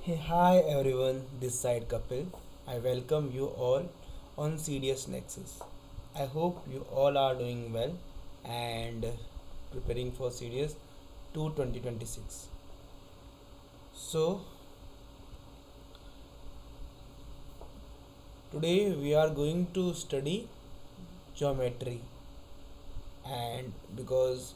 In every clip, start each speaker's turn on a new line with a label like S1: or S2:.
S1: Hey, hi everyone, this side Kapil. I welcome you all on Serious Nexus. I hope you all are doing well and preparing for Serious 2 2026. So, today we are going to study geometry, and because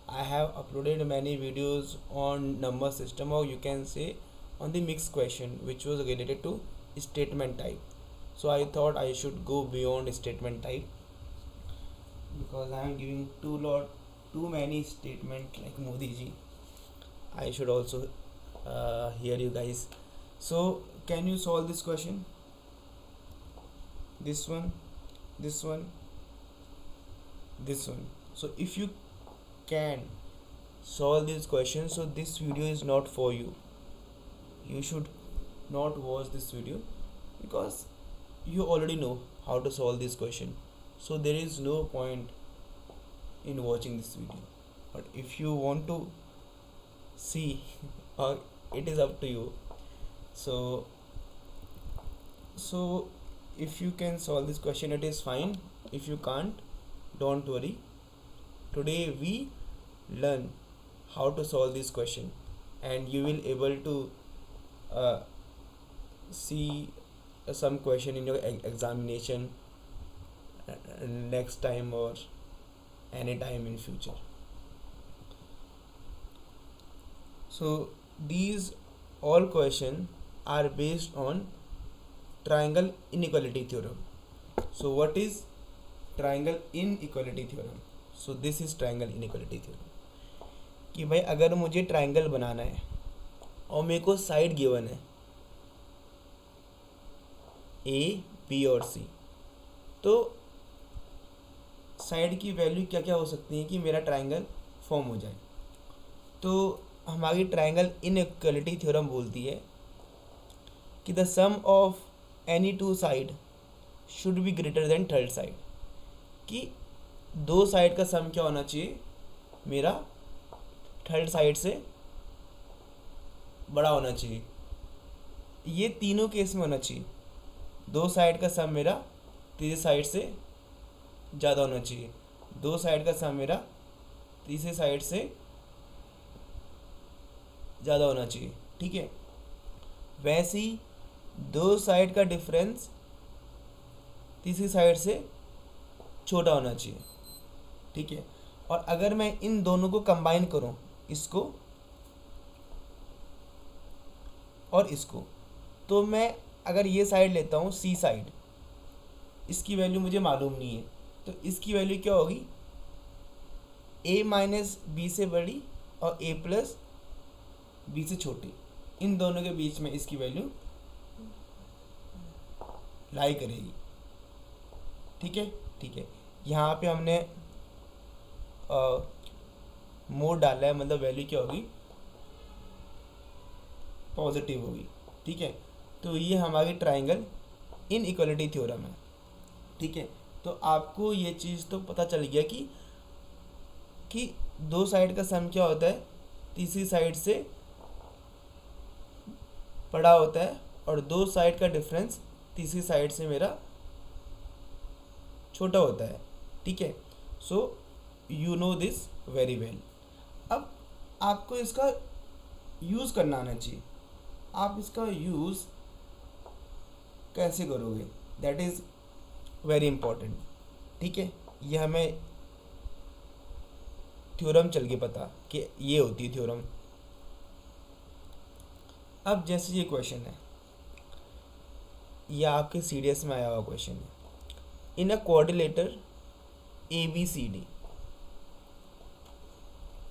S1: I have uploaded many videos on number system, or you can say on the mixed question, which was related to statement type. So I thought I should go beyond statement type because I am giving too many statement like Modi ji. I should also hear you guys. So can you solve this question? This one, this one, this one. So if you can solve this question, so this video is not for you. You should not watch this video because you already know how to solve this question. So there is no point in watching this video. But if you want to see, it is up to you. So so if you can solve this question, it is fine. If you can't, don't worry. Today we learn how to solve this question, and you will able to uh, see some question in your examination next time or any time in future. So these all question are based on triangle inequality theorem. So what is triangle inequality theorem? So this is triangle inequality theorem कि भाई अगर मुझे triangle बनाना है और मेरे को side given है A B और सी, तो साइड की वैल्यू क्या क्या हो सकती है कि मेरा ट्राइंगल फॉर्म हो जाए. तो हमारी ट्राइंगल इनइक्वलिटी थ्योरम बोलती है कि the sum of any two side should be greater than third side, कि दो साइड का सम क्या होना चाहिए, मेरा थर्ड साइड से बड़ा होना चाहिए. ये तीनों केस में होना चाहिए. दो साइड का सम मेरा तीसरी साइड से ज़्यादा होना चाहिए. दो साइड का सम मेरा तीसरी साइड से ज़्यादा होना चाहिए. ठीक है. वैसे ही दो साइड का डिफरेंस तीसरी साइड से छोटा होना चाहिए. ठीक है. और अगर मैं इन दोनों को कंबाइन करूं, इसको और इसको, तो मैं अगर ये साइड लेता हूँ सी साइड, इसकी वैल्यू मुझे मालूम नहीं है, तो इसकी वैल्यू क्या होगी, ए माइनस बी से बड़ी और ए प्लस बी से छोटी. इन दोनों के बीच में इसकी वैल्यू लाई करेगी. ठीक है. ठीक है. यहाँ पे हमने मोड डाला है, मतलब वैल्यू क्या होगी, पॉजिटिव होगी. ठीक है. तो ये हमारी ट्राइंगल इनइक्वालिटी थ्योरम है. ठीक है. तो आपको ये चीज़ तो पता चल गया कि दो साइड का सम क्या होता है, तीसरी साइड से बड़ा होता है, और दो साइड का डिफरेंस तीसरी साइड से मेरा छोटा होता है. ठीक है. So you know this very well. अब आपको इसका यूज़ करना आना चाहिए. आप इसका यूज़ कैसे करोगे, दैट इज़ वेरी इम्पोर्टेंट. ठीक है. ये हमें थ्योरम चल के पता कि ये होती है थ्योरम. अब जैसे ये क्वेश्चन है, यह आपके सीडीएस में आया हुआ क्वेश्चन है. In a quadrilateral A B C D,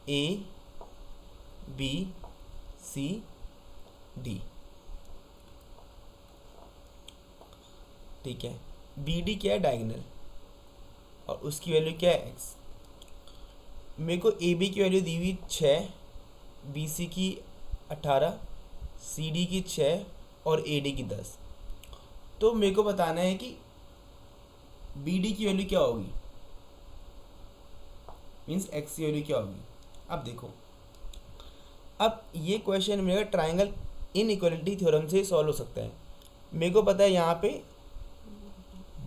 S1: A B C D. ठीक है. बी डी क्या है, डायगोनल, और उसकी वैल्यू क्या है, एक्स. मेरे को ए बी की वैल्यू दी हुई 6, बी सी की 18, सी डी की 6 और ए डी की 10. तो मेरे को बताना है कि बी डी की वैल्यू क्या होगी, मीन्स एक्स की वैल्यू क्या होगी. अब देखो, अब ये क्वेश्चन मेरा ट्राइंगल इनइक्वालिटी थ्योरम से सॉल्व हो सकता है। मेरे को पता है यहाँ पे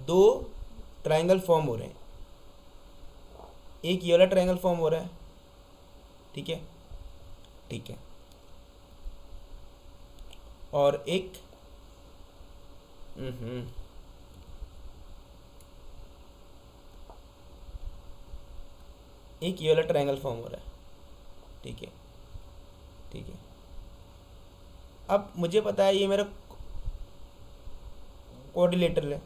S1: दो ट्रायंगल फॉर्म हो रहे हैं, एक ये वाला ट्रायंगल फॉर्म हो रहा है, ठीक है, ठीक है, और एक एक ये वाला ट्रायंगल फॉर्म हो रहा है, ठीक है, ठीक है। अब मुझे पता है ये मेरा कोऑर्डिनेटर है,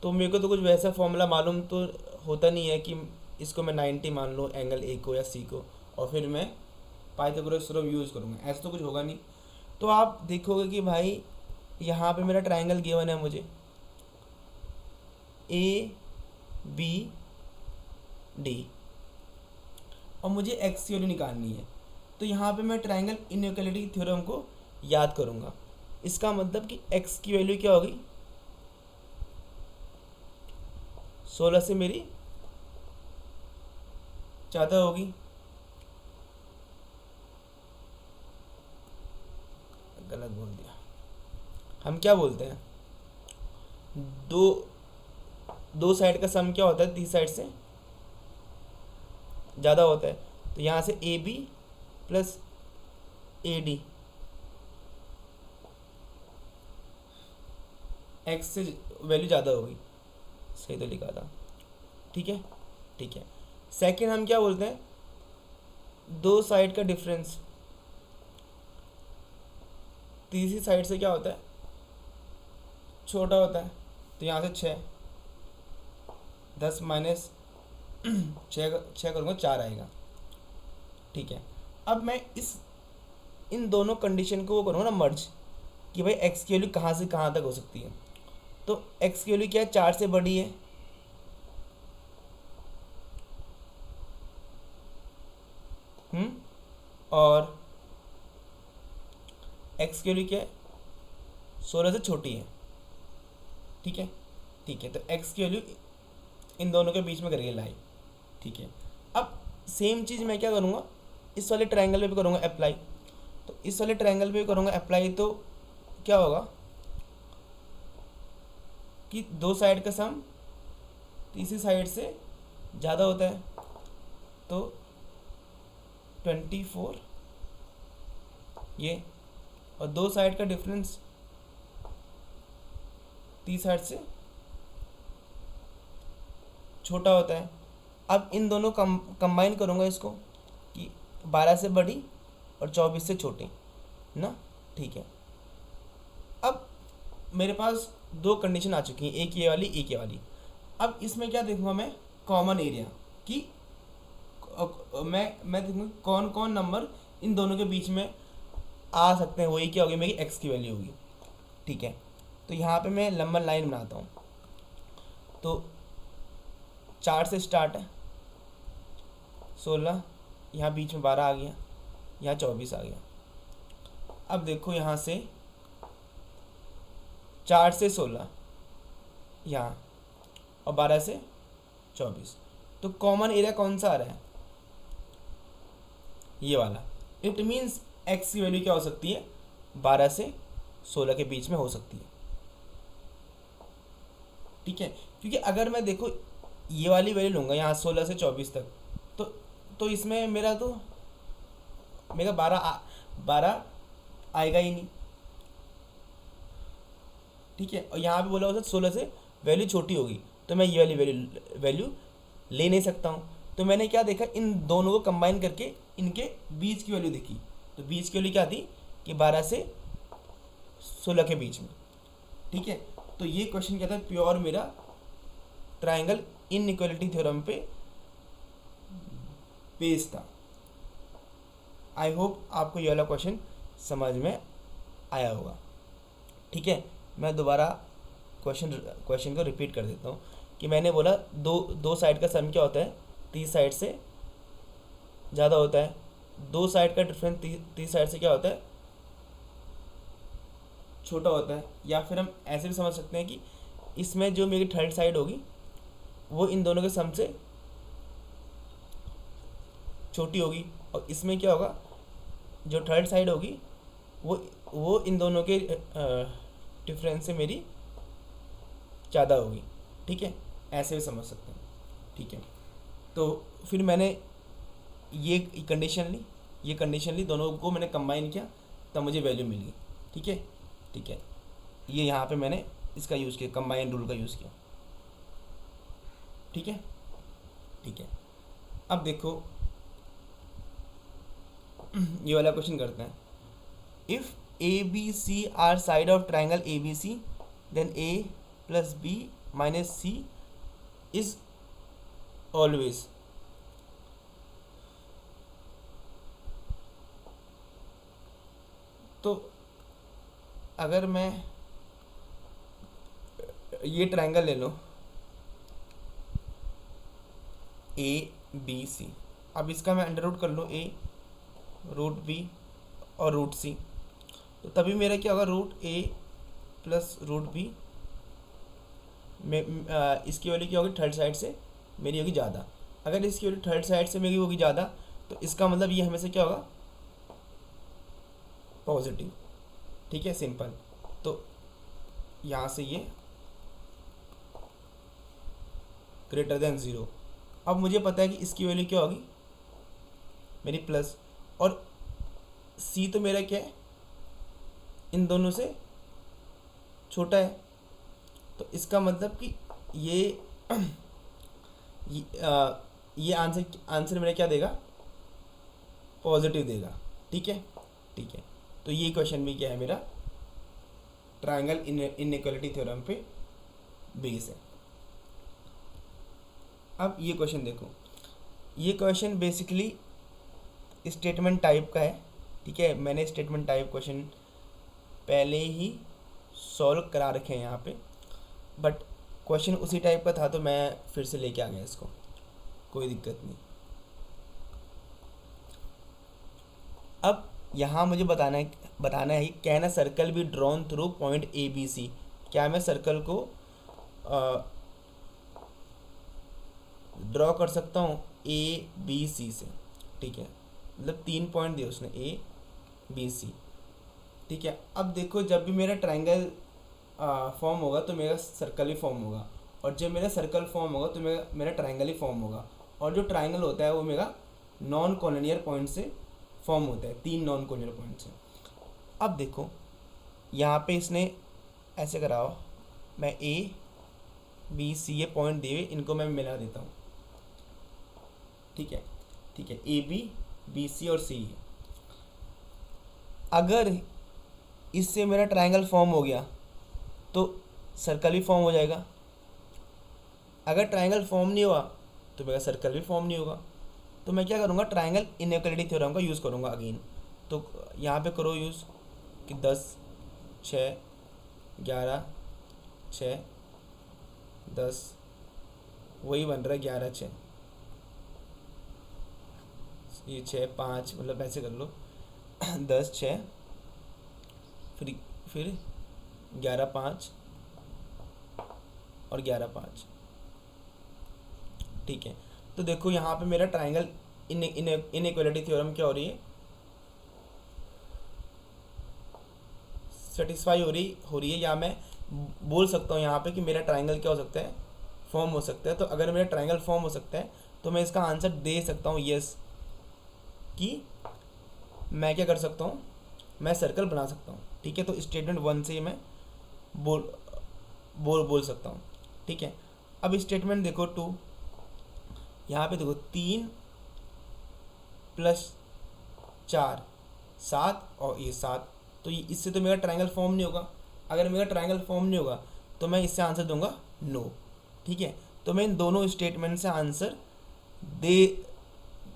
S1: तो मेरे को तो कुछ वैसा फॉर्मूला मालूम तो होता नहीं है कि इसको मैं 90 मान लूँ एंगल ए को या सी को, और फिर मैं पाइथागोरस थ्योरम यूज़ करूँगा, ऐसा तो कुछ होगा नहीं। तो आप देखोगे कि भाई यहाँ पे मेरा ट्रायंगल गिवन है मुझे ए बी डी, और मुझे एक्स की वैल्यू निकालनी है। तो यहाँ पे मैं ट्रायंगल इनइक्वालिटी थ्योरम को याद करूँगा। इसका मतलब कि एक्स की वैल्यू क्या होगी, 16 से मेरी ज़्यादा होगी, गलत बोल दिया। हम क्या बोलते हैं, दो साइड का सम क्या होता है, 30 साइड से ज़्यादा होता है। तो यहाँ से A B plus A D X से वैल्यू ज़्यादा होगी, सही तो लिखा था, ठीक है, ठीक है। सेकंड हम क्या बोलते हैं, दो साइड का डिफरेंस तीसरी साइड से क्या होता है, छोटा होता है। तो यहाँ से 6, 10 माइनस 6 करूँगा 4 आएगा, ठीक है। अब मैं इन दोनों कंडीशन को वो करूँगा ना मर्ज, कि भाई एक्स की वैल्यू कहाँ से कहाँ तक हो सकती है। तो एक्स की वैल्यू क्या है, 4 से बड़ी है, और एक्स की वैल्यू क्या है, 16 से छोटी है, ठीक है, ठीक है। तो एक्स की वैल्यू इन दोनों के बीच में करेंगे लाई, ठीक है। अब सेम चीज़ मैं क्या करूँगा, इस वाले ट्रायंगल पे भी करूँगा अप्लाई। तो इस वाले ट्रायंगल पे भी करूँगा अप्लाई, तो क्या होगा कि दो साइड का सम तीसरी साइड से ज़्यादा होता है। तो 24 ये, और दो साइड का डिफरेंस तीसरी साइड से छोटा होता है। अब इन दोनों कंबाइन करूँगा इसको कि 12 से बड़ी और 24 से छोटी ना, ठीक है। अब मेरे पास दो कंडीशन आ चुकी हैं, एक ये वाली एक ये वाली। अब इसमें क्या देखूँगा मैं, कॉमन एरिया कि मैं देखूँगा कौन कौन नंबर इन दोनों के बीच में आ सकते हैं, वही क्या होगी मेरी एक्स की वैल्यू होगी, ठीक है। तो यहाँ पे मैं लंबा लाइन बनाता हूँ। तो 4 से स्टार्ट है, 16, यहाँ बीच में 12 आ गया, यहाँ 24 आ गया। अब देखो यहाँ से 4 से 16 यहाँ, और 12 से 24, तो कॉमन एरिया कौन सा आ रहा है, ये वाला। इट मीन्स एक्स की वैल्यू क्या हो सकती है, 12 से 16 के बीच में हो सकती है, ठीक है। क्योंकि अगर मैं देखो ये वाली वैल्यू लूँगा यहाँ 16 से 24 तक, तो इसमें मेरा 12 आएगा ही नहीं, ठीक है। और यहाँ पे बोला होता 16 से वैल्यू छोटी होगी, तो मैं ये वाली वैल्यू ले नहीं सकता हूँ। तो मैंने क्या देखा, इन दोनों को कंबाइन करके इनके बीच की वैल्यू देखी। तो बीच की वैल्यू क्या थी कि 12 से 16 के बीच में, ठीक है। तो ये क्वेश्चन क्या था, प्योर मेरा ट्रायंगल इनइक्वालिटी थ्योरम पे बेस्ड था। आई होप आपको ये वाला क्वेश्चन समझ में आया होगा, ठीक है। मैं दोबारा क्वेश्चन को रिपीट कर देता हूँ कि मैंने बोला दो साइड का सम क्या होता है, 30 साइड से ज़्यादा होता है। दो साइड का डिफरेंस 30 साइड से क्या होता है, छोटा होता है। या फिर हम ऐसे भी समझ सकते हैं कि इसमें जो मेरी थर्ड साइड होगी वो इन दोनों के सम से छोटी होगी, और इसमें क्या होगा, जो थर्ड साइड होगी वो वो इन दोनों के डिफरेंस से मेरी ज़्यादा होगी। ठीक है, ऐसे भी समझ सकते हैं। ठीक है, तो फिर मैंने ये कंडीशन ली, दोनों को मैंने कंबाइन किया, तब मुझे वैल्यू मिल गई। ठीक है, ठीक है, ये यहाँ पे मैंने इसका यूज़ किया, कंबाइन रूल का यूज़ किया। ठीक है, ठीक है। अब देखो ये वाला क्वेश्चन करते हैं। If A B C are side of triangle A B C, then A plus B minus C is always. तो अगर मैं ये ट्राइंगल ले लो ए बी सी, अब इसका मैं अंडर रूट कर लूँ ए रूट बी और रूट सी, तो तभी मेरा क्या होगा, रूट ए प्लस रूट बी में इसकी वैल्यू क्या होगी, थर्ड साइड से मेरी होगी ज़्यादा। अगर इसकी वैल्यू थर्ड साइड से मेरी होगी ज़्यादा, तो इसका मतलब ये हमेशा क्या होगा, पॉजिटिव। ठीक है, सिंपल। तो यहाँ से ये ग्रेटर देन ज़ीरो। अब मुझे पता है कि इसकी वैल्यू क्या होगी, मेरी प्लस, और सी तो मेरा क्या है, इन दोनों से छोटा है। तो इसका मतलब कि ये ये आंसर मेरा क्या देगा, पॉजिटिव देगा। ठीक है, ठीक है। तो ये क्वेश्चन भी क्या है मेरा, ट्रायंगल इनइक्वालिटी थ्योरम पे बेस है। अब ये क्वेश्चन देखो, ये क्वेश्चन बेसिकली स्टेटमेंट टाइप का है। ठीक है, मैंने स्टेटमेंट टाइप क्वेश्चन पहले ही सॉल्व करा रखे हैं यहाँ पे, बट क्वेश्चन उसी टाइप का था तो मैं फिर से लेके आ गया इसको, कोई दिक्कत नहीं। अब यहाँ मुझे बताना है can a circle be drawn through point A B C. क्या मैं सर्कल को ड्रॉ कर सकता हूँ ए बी सी से। ठीक है, मतलब 3 पॉइंट दिए उसने, ए बी सी। ठीक है, अब देखो जब भी मेरा ट्रायंगल फॉर्म होगा तो मेरा सर्कल ही फॉर्म होगा, और जब मेरा सर्कल फॉर्म होगा तो मेरा ट्रायंगल ही फॉर्म होगा। और जो ट्रायंगल होता है वो मेरा नॉन कॉलोनियर पॉइंट से फॉर्म होता है, 3 नॉन कॉलोनियर पॉइंट से। अब देखो यहाँ पे इसने ऐसे करा हो, मैं ए बी सी ये पॉइंट दिए, इनको मैं मिला देता हूँ। ठीक है, ठीक है, ए बी सी और सी। अगर इससे मेरा ट्रायंगल फॉर्म हो गया तो सर्कल भी फॉर्म हो जाएगा। अगर ट्रायंगल फॉर्म नहीं हुआ तो मेरा सर्कल भी फॉर्म नहीं होगा। तो मैं क्या करूँगा, ट्रायंगल इनइक्वालिटी थ्योरम का यूज़ करूँगा अगेन। तो यहाँ पे करो यूज़ कि 10 6 11 6 10, वही बन रहा है 11 6, ये 6 5, मतलब ऐसे कर लो 10 6 फिर 11 5 और 11 5। ठीक है, तो देखो यहाँ पे मेरा ट्रायंगल इनइक्वालिटी थ्योरम क्या हो रही है, सेटिस्फाई हो रही है, या मैं बोल सकता हूँ यहाँ पे कि मेरा ट्रायंगल क्या हो सकता है, फॉर्म हो सकता है। तो अगर मेरा ट्रायंगल फॉर्म हो सकता है तो मैं इसका आंसर दे सकता हूँ यस, कि मैं क्या कर सकता हूँ, मैं सर्कल बना सकता हूँ। ठीक है, तो स्टेटमेंट 1 से ही मैं बोल सकता हूँ। ठीक है, अब स्टेटमेंट देखो 2, यहाँ पे देखो 3 + 4 7 और ये 7, तो ये इससे तो मेरा ट्रायंगल फॉर्म नहीं होगा। अगर मेरा ट्रायंगल फॉर्म नहीं होगा तो मैं इससे आंसर दूंगा नो। ठीक है, तो मैं इन दोनों स्टेटमेंट से आंसर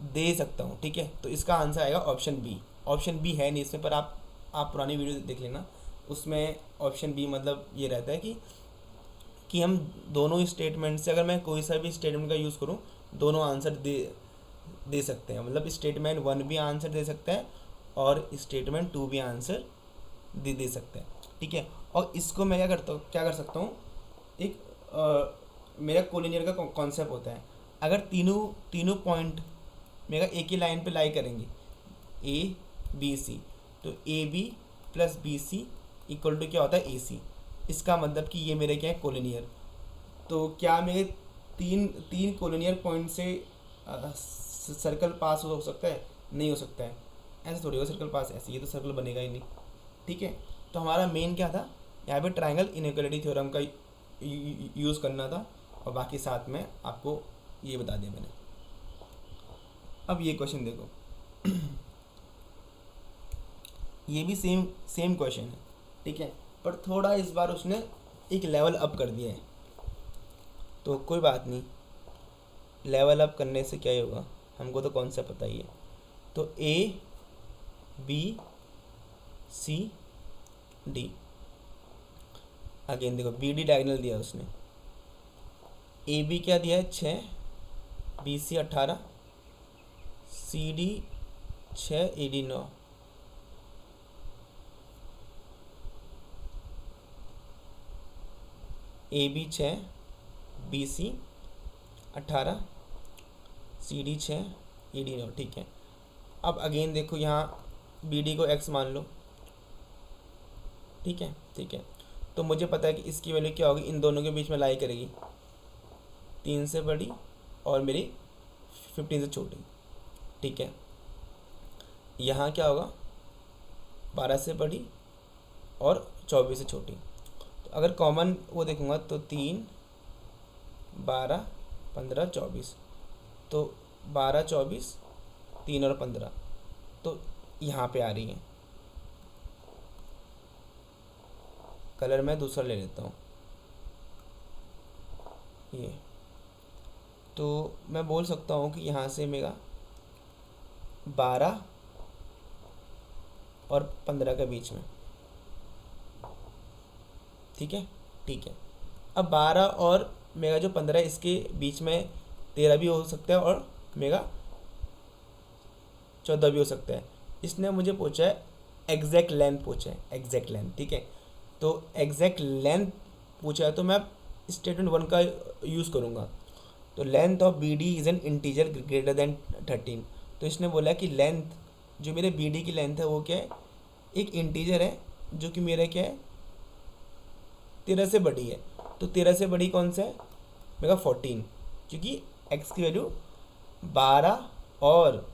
S1: दे सकता हूँ। ठीक है, तो इसका आंसर आएगा ऑप्शन बी। ऑप्शन बी है नहीं इसमें, पर आप पुरानी वीडियो देख लेना, उसमें ऑप्शन बी मतलब ये रहता है कि हम दोनों स्टेटमेंट से, अगर मैं कोई सा भी स्टेटमेंट का यूज़ करूँ, दोनों आंसर दे सकते हैं। मतलब स्टेटमेंट 1 भी आंसर दे सकता है और स्टेटमेंट 2 भी आंसर दे सकते हैं। ठीक है, और इसको मैं क्या कर सकता हूँ, एक मेरा कोलिनियर का कॉन्सेप्ट होता है। अगर तीनों पॉइंट मेरा एक ही लाइन पे लाई करेंगे, ए बी सी, तो A B plus B C equal to क्या होता है ए सी। इसका मतलब कि ये मेरे क्या है कोलिनियर। तो क्या मेरे तीन तीन कोलिनियर पॉइंट से सर्कल पास हो सकता है? नहीं हो सकता है, ऐसे थोड़ी होगा सर्कल पास, ऐसे ये तो सर्कल बनेगा ही नहीं। ठीक है, तो हमारा मेन क्या था यहाँ पे ट्रायंगल इनइक्वालिटी थ्योरम का यूज़ करना था, और बाकी साथ में आपको ये बता दिया मैंने। अब ये क्वेश्चन देखो ये भी सेम सेम क्वेश्चन है, ठीक है, पर थोड़ा इस बार उसने एक लेवल अप कर दिया है, तो कोई बात नहीं, लेवल अप करने से क्या ही होगा, हमको तो कॉन्सेप्ट पता ही है। तो A B C D, again देखो बी डी डायगोनल दिया उसने, ए बी क्या दिया है 6, B C 18, C D 6, A D 9। A B 6, B C 18, C D 6, A D 9, ठीक है। अब अगेन देखो यहाँ बी डी को एक्स मान लो, ठीक है, ठीक है। तो मुझे पता है कि इसकी वैल्यू क्या होगी, इन दोनों के बीच में लाई करेगी 3 से बड़ी और मेरी 15 से छोटी, ठीक है। यहाँ क्या होगा 12 से बड़ी और 24 से छोटी। तो अगर कॉमन वो देखूँगा तो 3, 12, 15, 24, तो 12, 24, 3 और 15, तो यहाँ पे आ रही है। कलर मैं दूसरा ले लेता हूँ ये, तो मैं बोल सकता हूँ कि यहाँ से मेरा 12 और 15 के बीच में, ठीक है, ठीक है। अब 12 और मेरा जो 15 है इसके बीच में 13 भी हो सकता है और मेरा 14 भी हो सकता है। इसने मुझे पूछा है एग्जैक्ट लेंथ, पूछा है एग्जैक्ट लेंथ, ठीक है। तो एग्जैक्ट लेंथ पूछा है तो मैं स्टेटमेंट 1 का यूज़ करूँगा। तो length of B D is an integer greater than 13। तो इसने बोला कि लेंथ जो मेरे बी डी की लेंथ है वो क्या है, एक इंटीजर है जो कि मेरा क्या है 13 से बड़ी है। तो 13 से बड़ी कौन सा है मेरा 14, क्योंकि एक्स की वैल्यू 12 और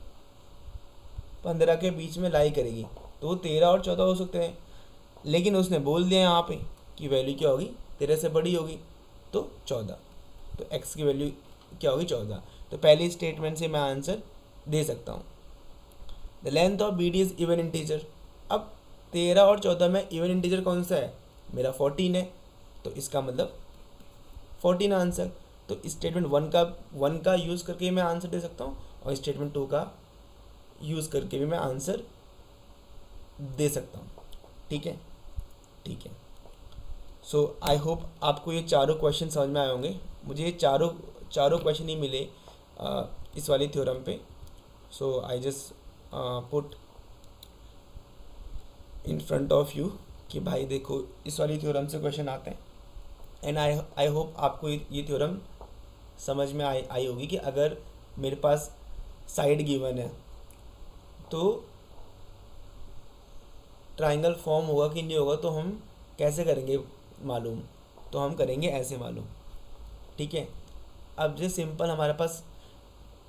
S1: 15 के बीच में लाई करेगी, तो वो 13 और 14 हो सकते हैं। लेकिन उसने बोल दिया यहाँ पे कि वैल्यू क्या होगी 13 से बड़ी होगी, तो 14, तो x की वैल्यू क्या होगी 14। तो पहली स्टेटमेंट से मैं आंसर दे सकता हूँ। The length of B D is even integer. अब 13 और 14 में इवन इंटीजर कौन सा है, मेरा 14 है, तो इसका मतलब 14 आंसर। तो स्टेटमेंट 1 का यूज़ करके मैं आंसर दे सकता हूँ, और स्टेटमेंट 2 का यूज़ करके भी मैं आंसर दे सकता हूँ, ठीक है, ठीक है। सो आई होप आपको ये चारों क्वेश्चन समझ में आए होंगे। मुझे ये चारों क्वेश्चन ही मिले इस वाली थ्योरम पे। So I just put in front of you कि भाई देखो इस वाली थ्योरम से क्वेश्चन आते हैं। एंड आई होप आपको ये थ्योरम समझ में आई होगी कि अगर मेरे पास साइड गिवन है तो ट्राइंगल फॉर्म होगा कि नहीं होगा, तो हम कैसे करेंगे मालूम, तो हम करेंगे ऐसे मालूम, ठीक है। अब जो सिंपल हमारे पास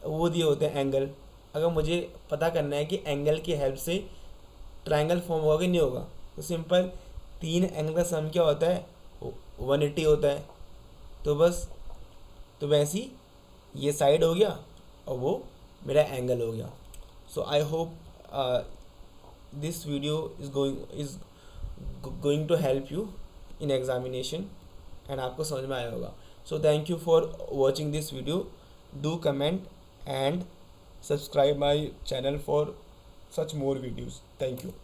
S1: वो दिए होते हैं एंगल, अगर मुझे पता करना है कि एंगल की हेल्प से ट्राइंगल फॉर्म होगा कि नहीं होगा, तो सिंपल 3 एंगल का सम क्या होता है 180 होता है। तो बस तो वैसे ही ये साइड हो गया और वो मेरा एंगल हो गया। So I hope this video is going to help you in examination and आपको समझ में आया होगा। So thank you for watching this video. Do comment and subscribe my channel for such more videos. Thank you.